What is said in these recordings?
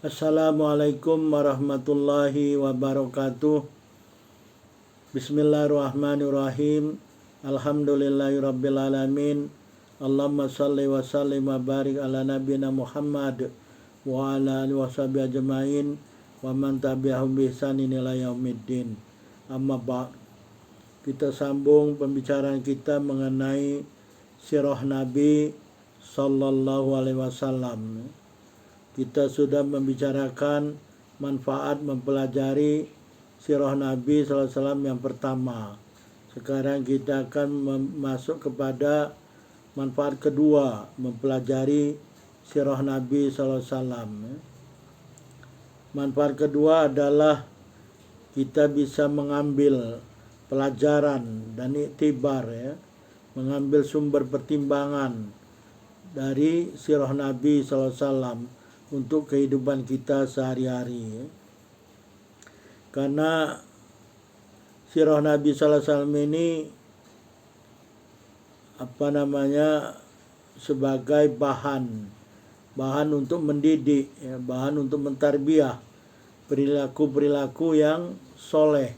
Assalamualaikum warahmatullahi wabarakatuh. Bismillahirrahmanirrahim. Alhamdulillahirabbil alamin. Allahumma shalli wa sallim wa barik ala nabiyina Muhammad wa ala alihi washabihi ajmain wa man tabi'ahum bi ihsanin ila yaumiddin. Amma ba'd. Kita sambung pembicaraan kita mengenai sirah Nabi sallallahu alaihi wasallam. Kita sudah membicarakan manfaat mempelajari sirah Nabi sallallahu alaihi wasallam yang pertama. Sekarang kita akan masuk kepada manfaat kedua, mempelajari sirah Nabi sallallahu alaihi wasallam. Manfaat kedua adalah kita bisa mengambil pelajaran dan iktibar, mengambil sumber pertimbangan dari sirah Nabi sallallahu alaihi wasallam untuk kehidupan kita sehari-hari. Karena sirah Nabi sallallahu alaihi wasallam ini sebagai bahan untuk mendidik, bahan untuk mentarbiyah perilaku-perilaku yang soleh.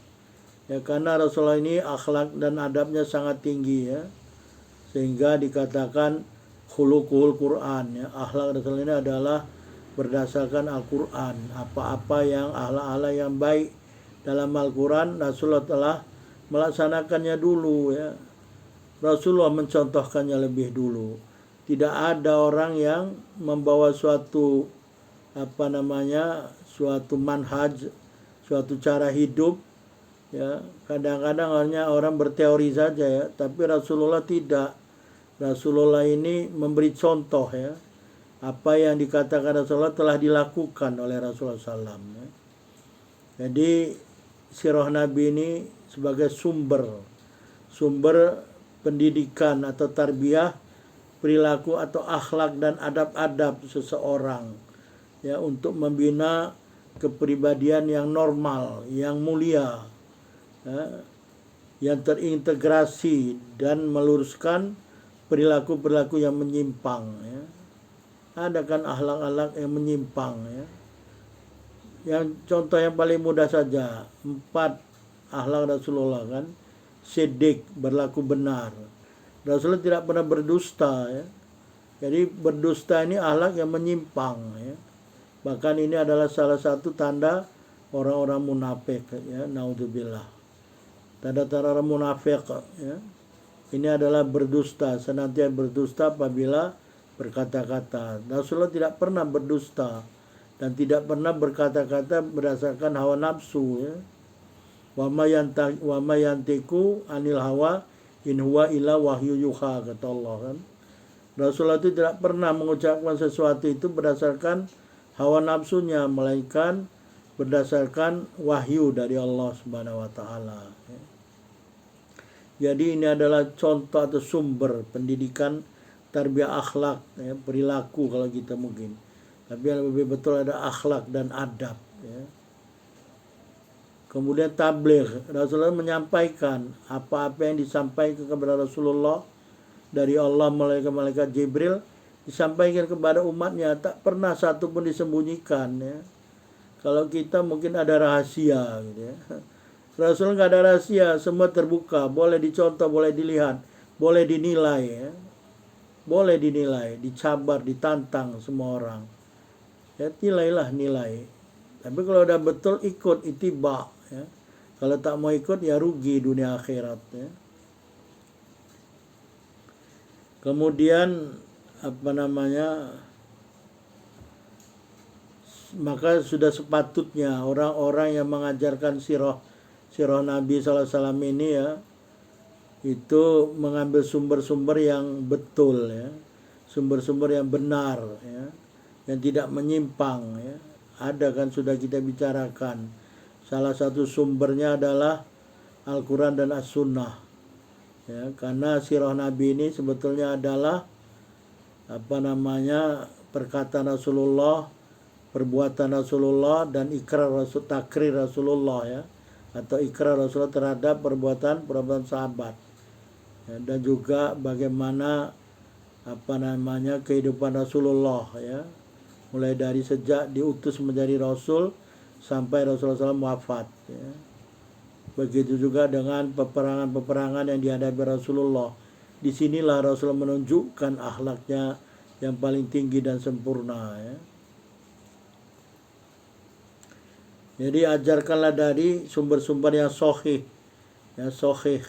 Karena Rasulullah ini akhlak dan adabnya sangat tinggi, sehingga dikatakan khuluqul Quran, akhlak Rasulullah ini adalah berdasarkan Al-Quran. Apa-apa yang akhlak-akhlak yang baik dalam Al-Quran, Rasulullah telah melaksanakannya dulu, Rasulullah mencontohkannya lebih dulu. Tidak ada orang yang membawa suatu suatu manhaj, suatu cara hidup, kadang-kadang hanya orang berteori saja, tapi Rasulullah tidak. Rasulullah ini memberi contoh, apa yang dikatakan Rasulullah telah dilakukan oleh Rasulullah SAW. Jadi sirah Nabi ini sebagai sumber pendidikan atau tarbiyah perilaku atau akhlak dan adab-adab seseorang, untuk membina kepribadian yang normal, yang mulia, yang terintegrasi dan meluruskan perilaku-perilaku yang menyimpang. Ada kan akhlak-akhlak yang menyimpang, Yang contoh yang paling mudah saja, 4 akhlak Rasulullah kan. Siddiq, berlaku benar. Rasulullah tidak pernah berdusta, Jadi berdusta ini akhlak yang menyimpang, Bahkan ini adalah salah satu tanda orang-orang munafik, naudzubillah. Tanda-tanda orang munafik, Ini adalah berdusta, senantiasa berdusta apabila berkata-kata. Rasulullah tidak pernah berdusta dan tidak pernah berkata-kata berdasarkan hawa nafsu, Wa ma yantiqu anil hawa in huwa illa wahyu yuha, kata Allah kan. Rasulullah itu tidak pernah mengucapkan sesuatu itu berdasarkan hawa nafsunya, melainkan berdasarkan wahyu dari Allah Subhanahu wa taala. Jadi ini adalah contoh atau sumber pendidikan tarbiyah akhlak, perilaku kalau kita mungkin. Tapi yang lebih betul ada akhlak dan adab, Kemudian tabligh, Rasulullah menyampaikan apa-apa yang disampaikan kepada Rasulullah dari Allah melalui malaikat Jibril, disampaikan kepada umatnya, tak pernah satu pun disembunyikan, Kalau kita mungkin ada rahasia, Rasulullah nggak ada rahasia, semua terbuka, boleh dicontoh, boleh dilihat, boleh dinilai, boleh dinilai, dicabar, ditantang semua orang. Nilai. Tapi kalau udah betul ikut, ittiba, Kalau tak mau ikut ya rugi dunia akhirat, Kemudian maka sudah sepatutnya orang-orang yang mengajarkan sirah Nabi sallallahu alaihi wasallam ini, itu mengambil sumber-sumber yang betul, sumber-sumber yang benar, yang tidak menyimpang, Ada kan sudah kita bicarakan. Salah satu sumbernya adalah Al-Quran dan As-Sunnah, karena sirah Nabi ini sebetulnya adalah perkataan Rasulullah, perbuatan Rasulullah, dan takrir Rasulullah, atau ikrar Rasulullah terhadap perbuatan sahabat, dan juga bagaimana kehidupan Rasulullah, mulai dari sejak diutus menjadi Rasul sampai Rasulullah SAW wafat. Ya. Begitu juga dengan peperangan-peperangan yang dihadapi Rasulullah. Disinilah Rasulullah menunjukkan akhlaknya yang paling tinggi dan sempurna. Ya. Jadi ajarkanlah dari sumber-sumber yang sahih, ya sahih.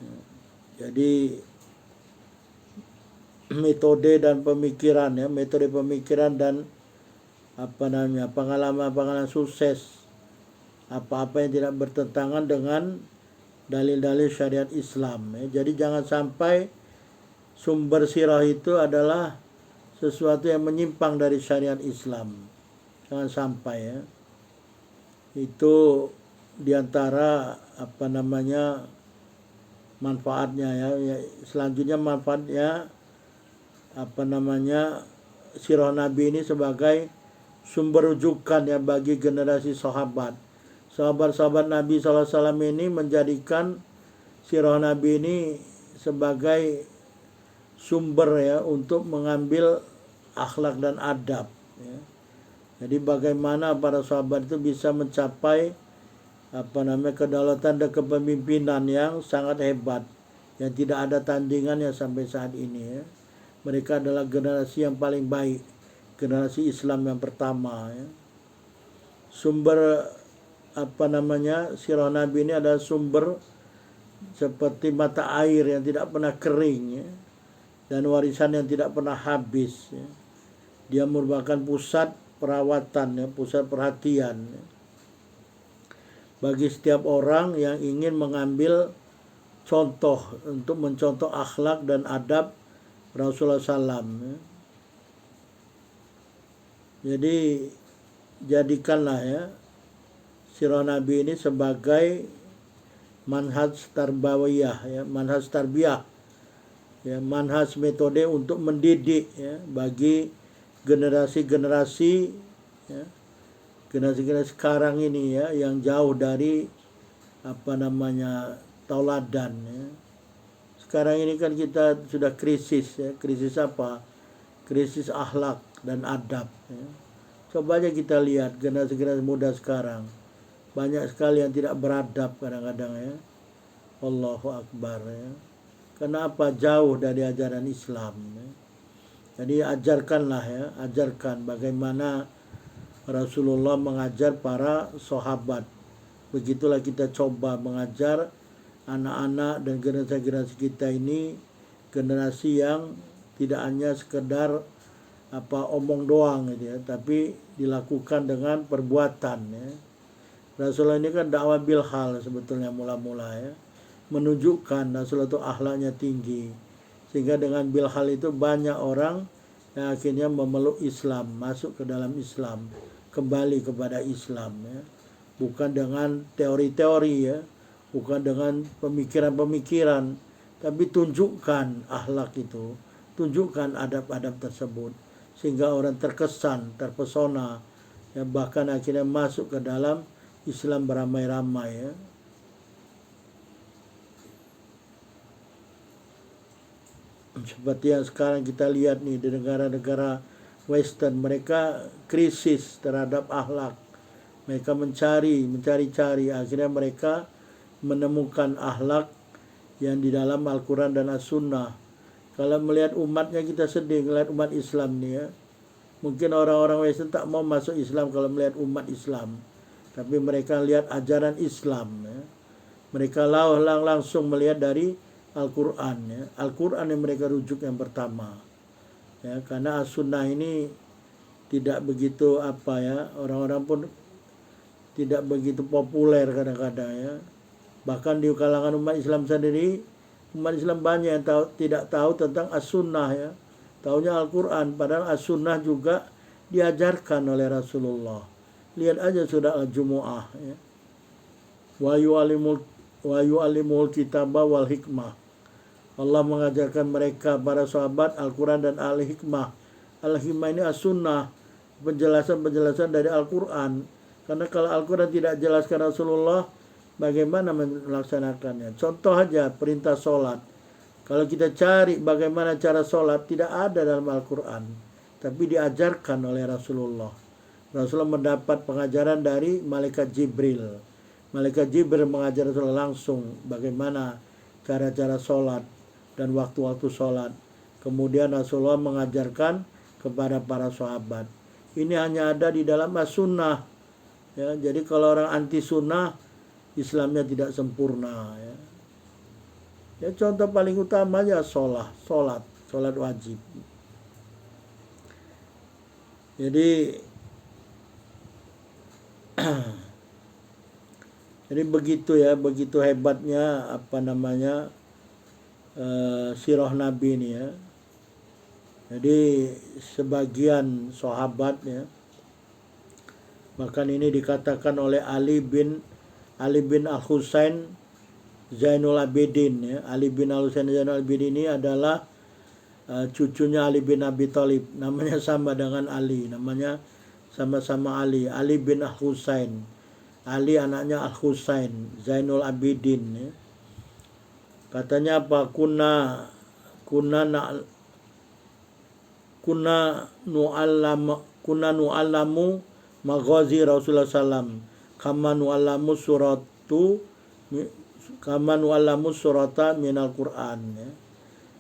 Ya. Jadi metode dan pemikiran, ya metode pemikiran dan pengalaman sukses, apa-apa yang tidak bertentangan dengan dalil-dalil syariat Islam. Ya. Jadi jangan sampai sumber sirah itu adalah sesuatu yang menyimpang dari syariat Islam. Jangan sampai ya. Itu diantara manfaatnya ya. Selanjutnya manfaatnya sirah Nabi ini sebagai sumber rujukan ya bagi generasi sahabat. Sahabat-sahabat Nabi SAW ini menjadikan sirah Nabi ini sebagai sumber ya untuk mengambil akhlak dan adab. Ya. Jadi bagaimana para sahabat itu bisa mencapai kedaulatan dan kepemimpinan yang sangat hebat, yang tidak ada tandingannya sampai saat ini. Ya. Mereka adalah generasi yang paling baik, generasi Islam yang pertama. Ya. Sumber sirah Nabi ini adalah sumber seperti mata air yang tidak pernah kering, ya, dan warisan yang tidak pernah habis. Ya. Dia merupakan pusat perawatan, ya, pusat perhatian, ya, bagi setiap orang yang ingin mengambil contoh untuk mencontoh akhlak dan adab Rasulullah SAW. Ya. Jadi jadikanlah ya sirah Nabi ini sebagai manhaj tarbawiyah, ya, manhaj tarbiyah, ya, manhaj metode untuk mendidik ya bagi generasi-generasi ya, generasi sekarang ini ya yang jauh dari tauladan ya. Sekarang ini kan kita sudah krisis ya, krisis apa? Krisis akhlak dan adab ya. Coba aja kita lihat generasi-generasi muda sekarang. Banyak sekali yang tidak beradab kadang-kadang ya. Allahu Akbar ya. Kenapa? Jauh dari ajaran Islam ya. Jadi ajarkanlah ya, ajarkan bagaimana Rasulullah mengajar para sahabat. Begitulah kita coba mengajar anak-anak dan generasi-generasi kita ini, generasi yang tidak hanya sekedar omong doang gitu ya, tapi dilakukan dengan perbuatan ya. Rasulullah ini kan dakwah bil hal sebetulnya mula-mula ya, menunjukkan Rasulullah itu akhlaknya tinggi, sehingga dengan bil hal itu banyak orang yang akhirnya memeluk Islam, masuk ke dalam Islam, kembali kepada Islam ya. Bukan dengan teori-teori ya, bukan dengan pemikiran-pemikiran, tapi tunjukkan akhlak itu, tunjukkan adab-adab tersebut, sehingga orang terkesan, terpesona ya, bahkan akhirnya masuk ke dalam Islam beramai-ramai ya. Seperti yang sekarang kita lihat nih di negara-negara Western, mereka krisis terhadap akhlak. Mereka mencari-cari, akhirnya mereka menemukan akhlak yang di dalam Al-Quran dan As-Sunnah. Kalau melihat umatnya kita sedih, melihat umat Islam nih ya. Mungkin orang-orang Western tak mau masuk Islam kalau melihat umat Islam. Tapi mereka lihat ajaran Islam ya. Mereka langsung melihat dari Al-Quran ya. Al-Quran yang mereka rujuk yang pertama ya, karena As-Sunnah ini tidak begitu orang-orang pun tidak begitu populer kadang-kadang ya. Bahkan di kalangan umat Islam sendiri, umat Islam banyak yang tidak tahu tentang As-Sunnah ya. Taunya Al-Quran, padahal As-Sunnah juga diajarkan oleh Rasulullah. Lihat aja surah Al-Jumu'ah ya. Wa yu'allimul kitaba wal hikmah. Allah mengajarkan mereka para sahabat Al-Quran dan Al-Hikmah. Al-Hikmah ini As-Sunnah, penjelasan-penjelasan dari Al-Quran. Karena kalau Al-Quran tidak jelaskan Rasulullah, bagaimana melaksanakannya? Contoh aja perintah sholat. Kalau kita cari bagaimana cara sholat, tidak ada dalam Al-Quran. tapi diajarkan oleh Rasulullah. Rasulullah mendapat pengajaran dari malaikat Jibril. Malaikat Jibril mengajar Rasulullah langsung bagaimana cara-cara sholat dan waktu-waktu sholat. Kemudian Rasulullah mengajarkan kepada para sahabat. Ini hanya ada di dalam as-sunnah. Ya, jadi kalau orang anti sunnah, Islamnya tidak sempurna. Ya. Ya, contoh paling utama aja sholat wajib. Jadi begitu ya, begitu hebatnya sirah Nabi ini ya. Jadi sebagian sahabat ya, bahkan ini dikatakan oleh Ali bin Al-Husain Zainul Abidin ya. Ali bin Al-Husain Zainul Abidin ini adalah cucunya Ali bin Abi Thalib, namanya sama dengan Ali, namanya sama-sama Ali bin Al-Husain. Ali anaknya Al-Husain Zainul Abidin ya. Katanya apa? Kuna nu'allamu maghazi Rasulullah sallam kama nu'allamu surata minal Qur'an ya.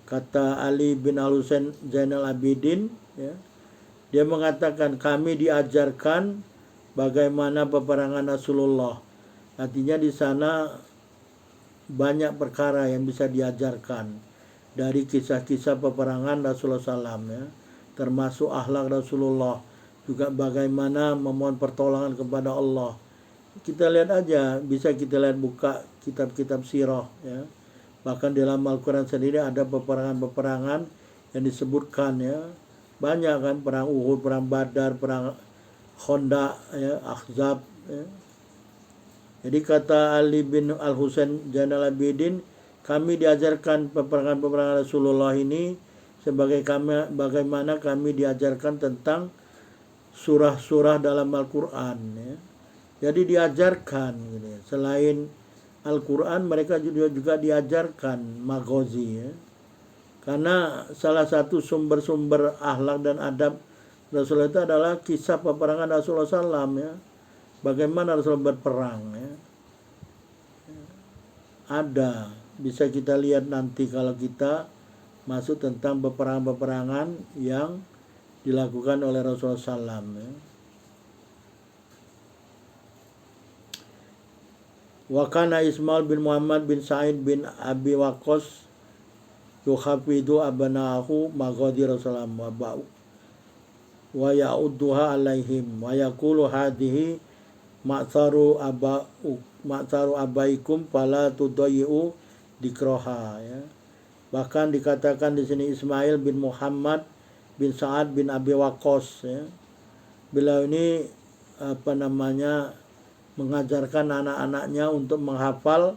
Kata Ali bin Al-Husain Zainal Abidin ya, dia mengatakan kami diajarkan bagaimana peperangan Rasulullah. Artinya di sana banyak perkara yang bisa diajarkan dari kisah-kisah peperangan Rasulullah SAW ya, termasuk akhlak Rasulullah, juga bagaimana memohon pertolongan kepada Allah. Kita lihat aja, bisa kita lihat buka kitab-kitab sirah ya. Bahkan dalam Al-Quran sendiri ada peperangan-peperangan yang disebutkan ya. Banyak kan, perang Uhud, perang Badar, perang Khandaq ya, Ahzab ya. Jadi kata Ali bin Al-Husain Zainal Abidin, kami diajarkan peperangan-peperangan Rasulullah ini bagaimana kami diajarkan tentang surah-surah dalam Al-Quran ya. Jadi diajarkan gitu ya. Selain Al-Quran mereka juga diajarkan maghazi ya. Karena salah satu sumber-sumber akhlak dan adab Rasulullah itu adalah kisah peperangan Rasulullah SAW ya. Bagaimana Rasulullah berperang ya. Ada, bisa kita lihat nanti kalau kita masuk tentang peperangan-peperangan yang dilakukan oleh Rasulullah SAW ya. Wa kana Ismail bin Muhammad bin Sa'id bin Abi Waqqas yukhafidu abna'ahu maghadi Rasulullah wa ya'udduha alaihim wa yaqulu hadhihi ma'tharu abaikum fala tudayyi'u dikroha ya. Bahkan dikatakan di sini Ismail bin Muhammad bin Sa'ad bin Abi Waqqas ya. Beliau ini mengajarkan anak-anaknya untuk menghafal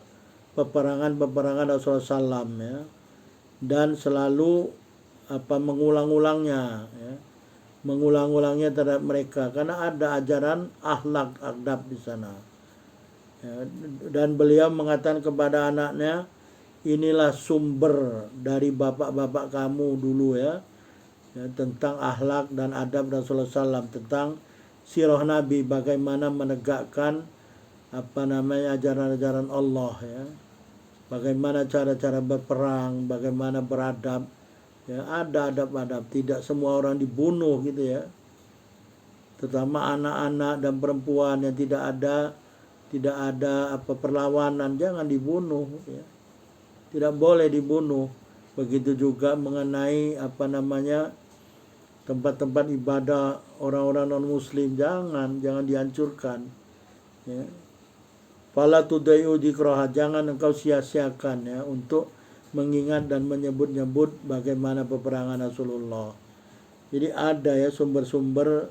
peperangan-peperangan Rasulullah SAW ya, dan selalu mengulang-ulangnya ya, mengulang-ulangnya terhadap mereka karena ada ajaran akhlak adab di sana ya. Dan beliau mengatakan kepada anaknya, inilah sumber dari bapak-bapak kamu dulu ya, tentang akhlak dan adab Rasulullah SAW, tentang sirah Nabi, bagaimana menegakkan ajaran-ajaran Allah ya, bagaimana cara-cara berperang, bagaimana beradab ya, ada adab-adab. Tidak semua orang dibunuh gitu ya, terutama anak-anak dan perempuan yang tidak ada perlawanan, jangan dibunuh ya, tidak boleh dibunuh. Begitu juga mengenai tempat-tempat ibadah orang-orang non-muslim, jangan dihancurkan ya. Fala tudayyu dzikraha, jangan engkau sia-siakan ya untuk mengingat dan menyebut-nyebut bagaimana peperangan Rasulullah. Jadi ada ya sumber-sumber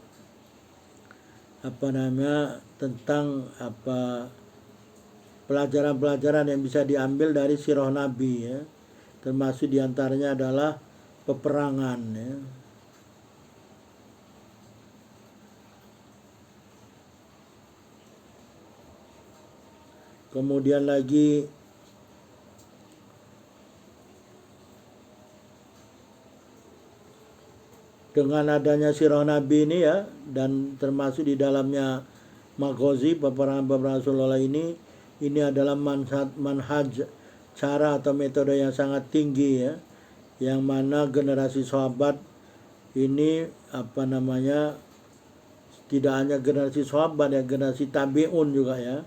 tentang pelajaran-pelajaran yang bisa diambil dari sirah Nabi ya. Termasuk diantaranya adalah peperangan ya. Kemudian lagi dengan adanya sirah Nabi ini ya, dan termasuk di dalamnya maghazi peperangan Rasulullah ini adalah manhaj, cara atau metode yang sangat tinggi ya, yang mana generasi sahabat ini tidak hanya generasi sahabat ya, generasi tabi'un juga ya.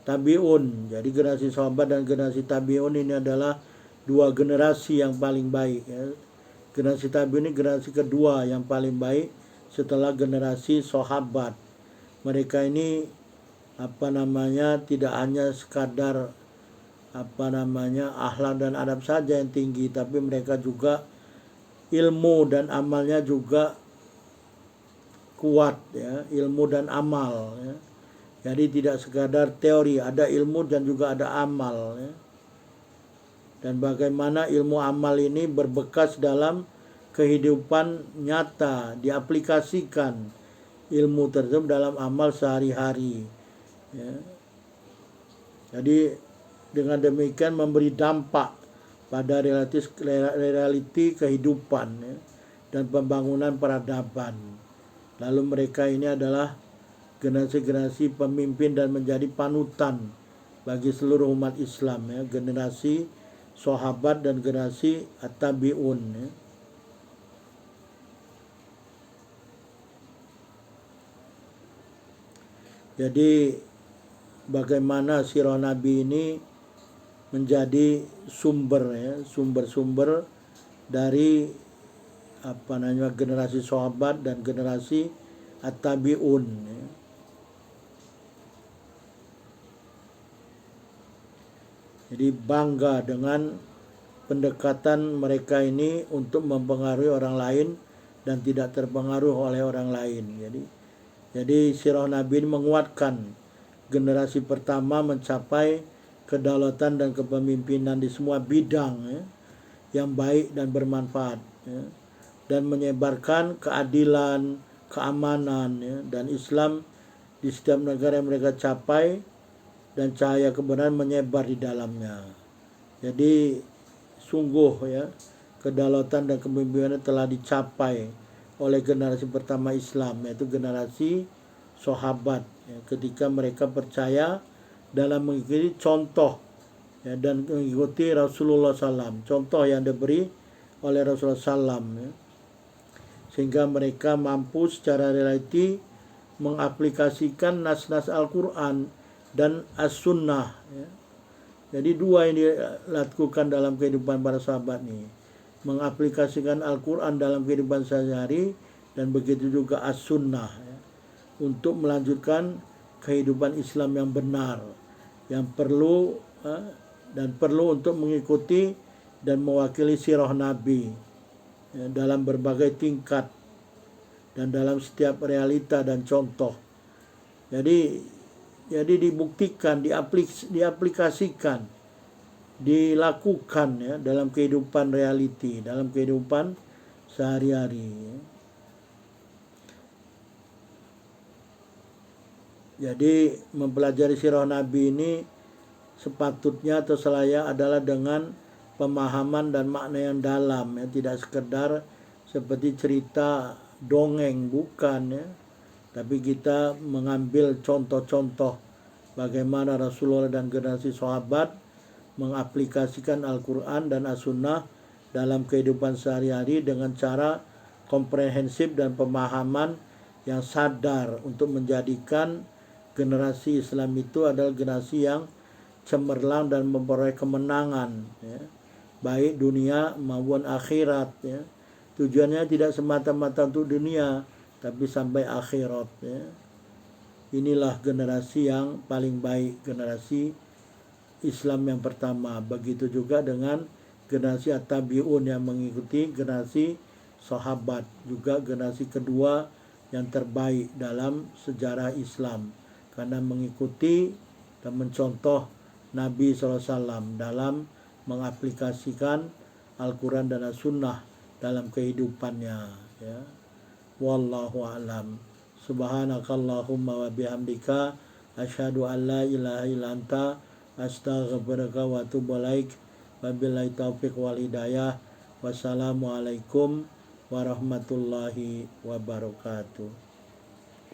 Tabi'un, jadi generasi sahabat dan generasi tabi'un ini adalah dua generasi yang paling baik ya. Generasi tabi'un ini generasi kedua yang paling baik setelah generasi sahabat. Mereka ini tidak hanya sekadar akhlak dan adab saja yang tinggi, tapi mereka juga ilmu dan amalnya juga kuat ya, ilmu dan amal ya. Jadi tidak sekadar teori, ada ilmu dan juga ada amal ya. Dan bagaimana ilmu amal ini berbekas dalam kehidupan nyata, diaplikasikan ilmu tersebut dalam amal sehari-hari ya. Jadi dengan demikian memberi dampak pada realiti kehidupan ya, dan pembangunan peradaban. Lalu mereka ini adalah generasi-generasi pemimpin dan menjadi panutan bagi seluruh umat Islam ya, generasi sahabat dan generasi at-tabi'un ya. Jadi bagaimana sirah Nabi ini menjadi sumber-sumber dari generasi sahabat dan generasi at-tabi'un ya. Jadi bangga dengan pendekatan mereka ini untuk mempengaruhi orang lain dan tidak terpengaruh oleh orang lain. Jadi sirah Nabi ini menguatkan generasi pertama mencapai kedaulatan dan kepemimpinan di semua bidang ya, yang baik dan bermanfaat ya, dan menyebarkan keadilan, keamanan ya, dan Islam di setiap negara yang mereka capai, dan cahaya kebenaran menyebar di dalamnya. Jadi sungguh ya, kedaulatan dan kepemimpinan telah dicapai oleh generasi pertama Islam, yaitu generasi sahabat ya, ketika mereka percaya dalam mengikuti contoh ya, dan mengikuti Rasulullah SAW, contoh yang diberi oleh Rasulullah SAW ya, sehingga mereka mampu secara realiti mengaplikasikan nas-nas Al-Quran dan As-Sunnah ya. Jadi dua yang dilakukan dalam kehidupan para sahabat ini, mengaplikasikan Al-Quran dalam kehidupan sehari-hari dan begitu juga As-Sunnah ya, untuk melanjutkan kehidupan Islam yang benar, yang perlu untuk mengikuti dan mewakili sirah Nabi ya, dalam berbagai tingkat dan dalam setiap realita dan contoh. Jadi dibuktikan, diaplikasikan, dilakukan ya, dalam kehidupan realiti, dalam kehidupan sehari-hari ya. Jadi mempelajari sirah Nabi ini sepatutnya atau selayak adalah dengan pemahaman dan makna yang dalam ya, tidak sekedar seperti cerita dongeng, bukan ya, tapi kita mengambil contoh-contoh bagaimana Rasulullah dan generasi sahabat mengaplikasikan Al-Quran dan As-Sunnah dalam kehidupan sehari-hari dengan cara komprehensif dan pemahaman yang sadar untuk menjadikan generasi Islam itu adalah generasi yang cemerlang dan memperoleh kemenangan ya, baik dunia maupun akhirat ya. Tujuannya tidak semata-mata untuk dunia, tapi sampai akhirat ya. Inilah generasi yang paling baik, generasi Islam yang pertama. Begitu juga dengan generasi at-tabi'un yang mengikuti generasi sahabat, juga generasi kedua yang terbaik dalam sejarah Islam, karena mengikuti dan mencontoh Nabi SAW dalam mengaplikasikan Al-Quran dan As-Sunnah dalam kehidupannya ya. Wallahu a'lam. Subhanakallahumma wa bihamdika asyhadu an la ilaha illa anta astaghfiruka wa atubu ilaik. Wabillahi taufiq wal hidayah. Wassalamualaikum warahmatullahi wabarakatuh.